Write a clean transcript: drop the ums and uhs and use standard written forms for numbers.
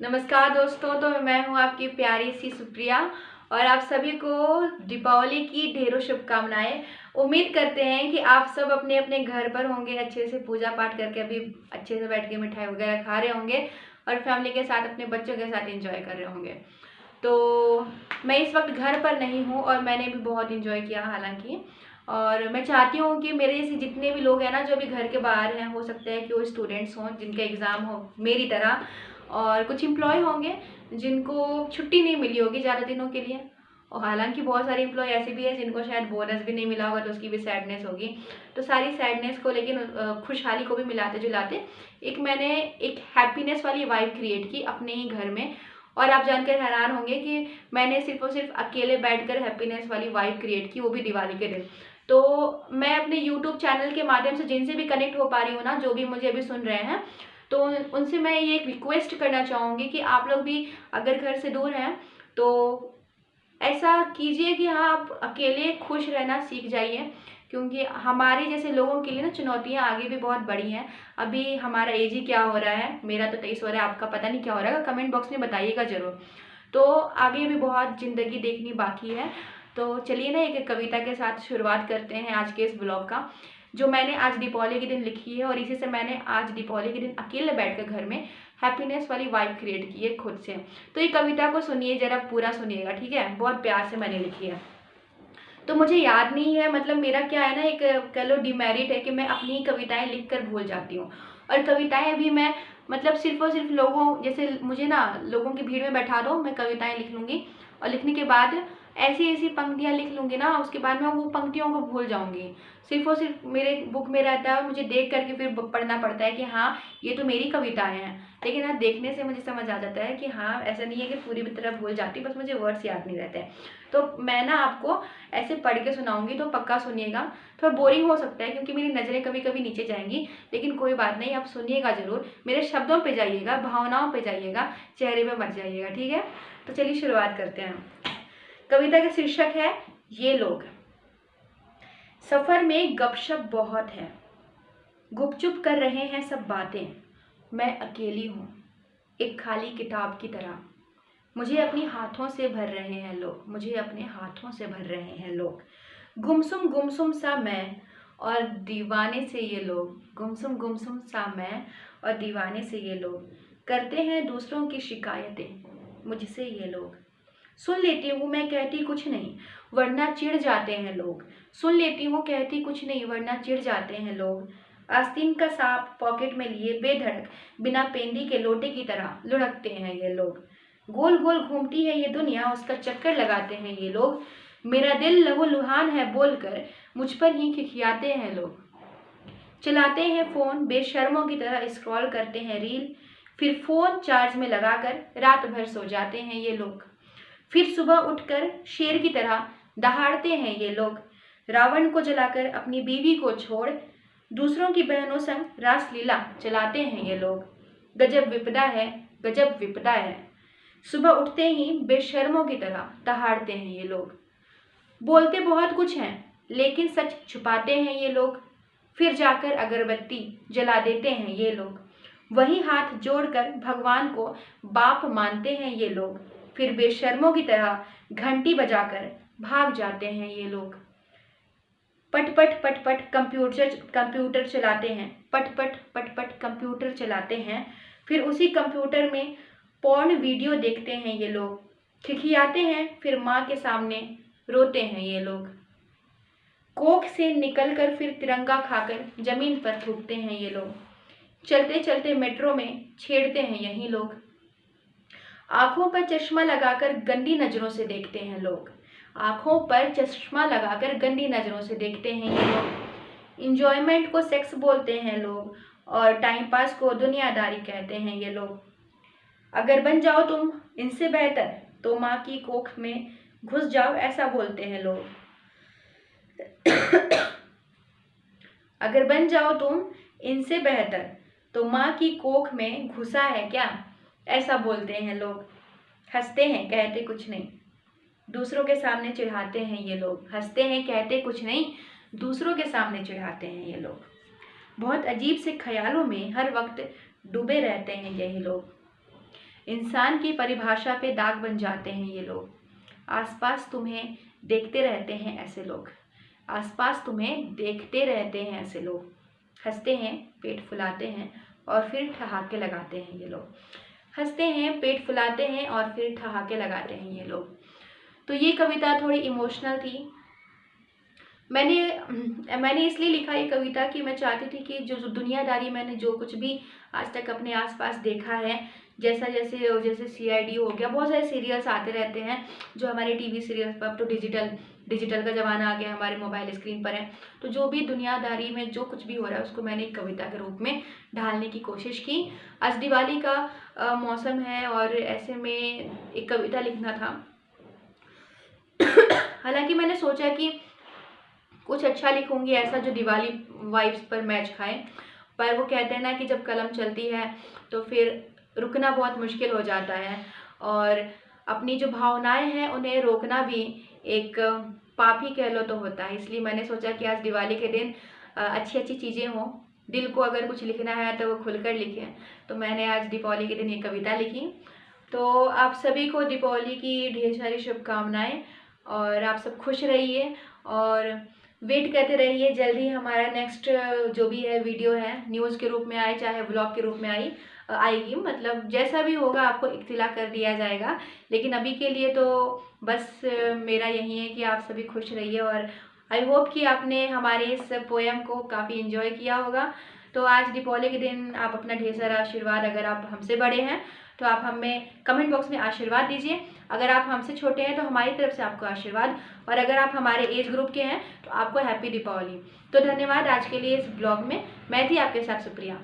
नमस्कार दोस्तों, तो मैं हूँ आपकी प्यारी सी सुप्रिया और आप सभी को दीपावली की ढेरों शुभकामनाएं। उम्मीद करते हैं कि आप सब अपने अपने घर पर होंगे, अच्छे से पूजा पाठ करके अभी अच्छे से बैठ के मिठाई वगैरह खा रहे होंगे और फैमिली के साथ अपने बच्चों के साथ एंजॉय कर रहे होंगे। तो मैं इस वक्त घर पर नहीं हूँ और मैंने भी बहुत एंजॉय किया हालांकि। और मैं चाहती हूँ कि मेरे जैसे जितने भी लोग हैं ना, जो भी घर के बाहर हैं, हो सकता है कि वो स्टूडेंट्स हों जिनका एग्ज़ाम हो मेरी तरह, और कुछ एम्प्लॉय होंगे जिनको छुट्टी नहीं मिली होगी ज़्यादा दिनों के लिए। और हालांकि बहुत सारे एम्प्लॉय ऐसे भी हैं जिनको शायद बोनस भी नहीं मिला होगा, तो उसकी भी सैडनेस होगी। तो सारी सैडनेस को लेकिन खुशहाली को भी मिलाते जुलाते मैंने एक हैप्पीनेस वाली वाइब क्रिएट की अपने ही घर में। और आप जानकर हैरान होंगे कि मैंने सिर्फ और सिर्फ अकेले बैठकर हैप्पीनेस वाली वाइब क्रिएट की, वो भी दिवाली के दिन। तो मैं अपने यूट्यूब चैनल के माध्यम से जिनसे भी कनेक्ट हो पा रही हूँ ना, जो भी मुझे अभी सुन रहे हैं, तो उनसे मैं ये एक रिक्वेस्ट करना चाहूँगी कि आप लोग भी अगर घर से दूर हैं तो ऐसा कीजिए कि हाँ, आप अकेले खुश रहना सीख जाइए। क्योंकि हमारे जैसे लोगों के लिए ना चुनौतियाँ आगे भी बहुत बड़ी हैं। अभी हमारा एज ही क्या हो रहा है, मेरा तो 23 हो रहा है, आपका पता नहीं क्या हो रहा है, कमेंट बॉक्स में बताइएगा ज़रूर। तो आगे भी बहुत ज़िंदगी देखनी बाकी है। तो चलिए ना, एक कविता के साथ शुरुआत करते हैं आज के इस ब्लॉग का, जो मैंने आज दीपावली के दिन लिखी है। और इसी से मैंने आज दीपावली के दिन अकेले बैठकर घर में हैप्पीनेस वाली वाइब क्रिएट की है खुद से। तो ये कविता को सुनिए, जरा पूरा सुनिएगा, ठीक है? बहुत प्यार से मैंने लिखी है। तो मुझे याद नहीं है, मतलब मेरा क्या है ना, एक कह लो डिमेरिट है कि मैं अपनी कविताएं लिख कर भूल जाती हूँ। और कविताएं भी मैं मतलब सिर्फ और सिर्फ लोगों जैसे, मुझे ना लोगों की भीड़ में बैठा दो, मैं कविताएं लिख लूँगी और लिखने के बाद ऐसी ऐसी पंक्तियाँ लिख लूँगी ना, उसके बाद मैं वो पंक्तियों को भूल जाऊँगी। सिर्फ और सिर्फ मेरे बुक में रहता है, मुझे देख करके फिर पढ़ना पड़ता है कि हाँ, ये तो मेरी कविताएं हैं। लेकिन हाँ, देखने से मुझे समझ आ जाता है कि हाँ, ऐसा नहीं है कि पूरी तरह भूल जाती, बस मुझे वर्ड्स याद नहीं रहते हैं। तो मैं ना आपको ऐसे पढ़ के सुनाऊंगी, तो पक्का सुनिएगा। थोड़ा बोरिंग हो सकता है क्योंकि मेरी नज़रें कभी कभी नीचे जाएंगी, लेकिन कोई बात नहीं, आप सुनिएगा ज़रूर। मेरे शब्दों पे जाइएगा, भावनाओं पे जाइएगा, चेहरे पे मत जाइएगा, ठीक है? तो चलिए शुरुआत करते हैं। कविता का शीर्षक है ये लोग। सफ़र में गपशप बहुत है, गुपचुप कर रहे हैं सब बातें। मैं अकेली हूँ, एक खाली किताब की तरह। मुझे अपने हाथों से भर रहे हैं लोग, मुझे अपने हाथों से भर रहे हैं लोग। गुमसुम गुमसुम सा मैं और दीवाने से ये लोग, गुमसुम गुमसुम सा मैं और दीवाने से ये लोग। करते हैं दूसरों की शिकायतें मुझसे ये लोग। सुन लेती हूँ मैं कहती कुछ नहीं, वरना चिढ़ जाते हैं लोग। सुन लेती हूँ कहती कुछ नहीं, वरना चिढ़ जाते हैं लोग। आस्तीन का सांप पॉकेट में लिए बेधड़क बिना पेंदी के लोटे की तरह लुढ़कते हैं ये लोग। गोल गोल घूमती है ये दुनिया, उसका चक्कर लगाते हैं ये लोग। मेरा दिल लहूलुहान है बोलकर मुझ पर ही खिखियाते हैं लोग। चलाते हैं फ़ोन बेशर्मों की तरह, स्क्रॉल करते हैं रील, फिर फ़ोन चार्ज में लगाकर रात भर सो जाते हैं ये लोग। फिर सुबह उठकर शेर की तरह दहाड़ते हैं ये लोग। रावण को जलाकर अपनी बीवी को छोड़ दूसरों की बहनों संग रासलीला चलाते हैं ये लोग। गजब विपदा है, गजब विपदा है। सुबह उठते ही बेशर्मों की तरह दहाड़ते हैं ये लोग। बोलते बहुत कुछ हैं, लेकिन सच छुपाते हैं ये लोग। फिर जाकर अगरबत्ती जला देते हैं ये लोग। वही हाथ जोड़कर भगवान को बाप मानते हैं ये लोग। फिर बेशर्मों की तरह घंटी बजाकर भाग जाते हैं ये लोग। पट पट पट पट कंप्यूटर चलाते हैं, पट पट पट पट कंप्यूटर चलाते हैं। फिर उसी कंप्यूटर में पॉर्न वीडियो देखते हैं ये लोग। खिखियाते हैं, फिर माँ के सामने रोते हैं ये लोग। कोख से निकलकर फिर तिरंगा खाकर जमीन पर थूकते हैं ये लोग। चलते चलते मेट्रो में छेड़ते हैं यही लोग। आंखों पर चश्मा लगाकर गंदी नज़रों से देखते हैं लोग। आंखों पर चश्मा लगाकर गंदी नज़रों से देखते हैं ये लोग। इंजॉयमेंट को सेक्स बोलते हैं लोग और टाइम पास को दुनियादारी कहते हैं ये लोग। अगर बन जाओ तुम इनसे बेहतर तो माँ की कोख में घुस जाओ, ऐसा बोलते हैं लोग। अगर बन जाओ तुम इनसे बेहतर तो माँ की कोख में घुसा है क्या, ऐसा बोलते हैं लोग। हंसते हैं कहते कुछ नहीं, दूसरों के सामने चिढ़ाते हैं ये लोग। हंसते हैं कहते कुछ नहीं, दूसरों के सामने चिढ़ाते हैं ये लोग। बहुत अजीब से ख्यालों में हर वक्त डूबे रहते हैं यही लोग। इंसान की परिभाषा पे दाग बन जाते हैं ये लोग। आसपास तुम्हें देखते रहते हैं ऐसे लोग, आसपास तुम्हें देखते रहते हैं ऐसे लोग। हंसते हैं, पेट फुलाते हैं और फिर ठहाके लगाते हैं ये लोग। हंसते हैं, पेट फुलाते हैं और फिर ठहाके लगाते हैं ये लोग। तो ये कविता थोड़ी इमोशनल थी। मैंने इसलिए लिखा ये कविता कि मैं चाहती थी कि जो दुनियादारी मैंने जो कुछ भी आज तक अपने आसपास देखा है, जैसे CID हो गया, बहुत सारे सीरियल्स आते रहते हैं जो हमारे टीवी सीरियल्स पर, अब तो डिजिटल का ज़माना आ गया, हमारे मोबाइल स्क्रीन पर है। तो जो भी दुनियादारी में जो कुछ भी हो रहा है उसको मैंने एक कविता के रूप में ढालने की कोशिश की। आज दिवाली का मौसम है और ऐसे में एक कविता लिखना था। हालांकि मैंने सोचा कि कुछ अच्छा लिखूंगी ऐसा जो दिवाली वाइब्स पर मैच खाए, पर वो कहते हैं ना कि जब कलम चलती है तो फिर रुकना बहुत मुश्किल हो जाता है, और अपनी जो भावनाएं हैं उन्हें रोकना भी एक पाप ही कह लो तो होता है। इसलिए मैंने सोचा कि आज दिवाली के दिन अच्छी अच्छी चीज़ें हों, दिल को अगर कुछ लिखना है तो वो खुलकर लिखें। तो मैंने आज दीपावली के दिन ये कविता लिखी। तो आप सभी को दीपावली की ढेर सारी शुभकामनाएं, और आप सब खुश रहिए और वेट करते रहिए। जल्दी हमारा नेक्स्ट जो भी है वीडियो है, न्यूज़ के रूप में आए चाहे व्लॉग के रूप में आएगी, मतलब जैसा भी होगा आपको इत्तिला कर दिया जाएगा। लेकिन अभी के लिए तो बस मेरा यही है कि आप सभी खुश रहिए, और आई होप कि आपने हमारे इस पोएम को काफ़ी इन्जॉय किया होगा। तो आज दीपावली के दिन आप अपना ढेर सारा आशीर्वाद, अगर आप हमसे बड़े हैं तो आप हमें कमेंट बॉक्स में आशीर्वाद दीजिए, अगर आप हमसे छोटे हैं तो हमारी तरफ से आपको आशीर्वाद, और अगर आप हमारे एज ग्रुप के हैं तो आपको हैप्पी दीपावली। तो धन्यवाद आज के लिए इस ब्लॉग में। मैं थी आपके साथ सुप्रिया।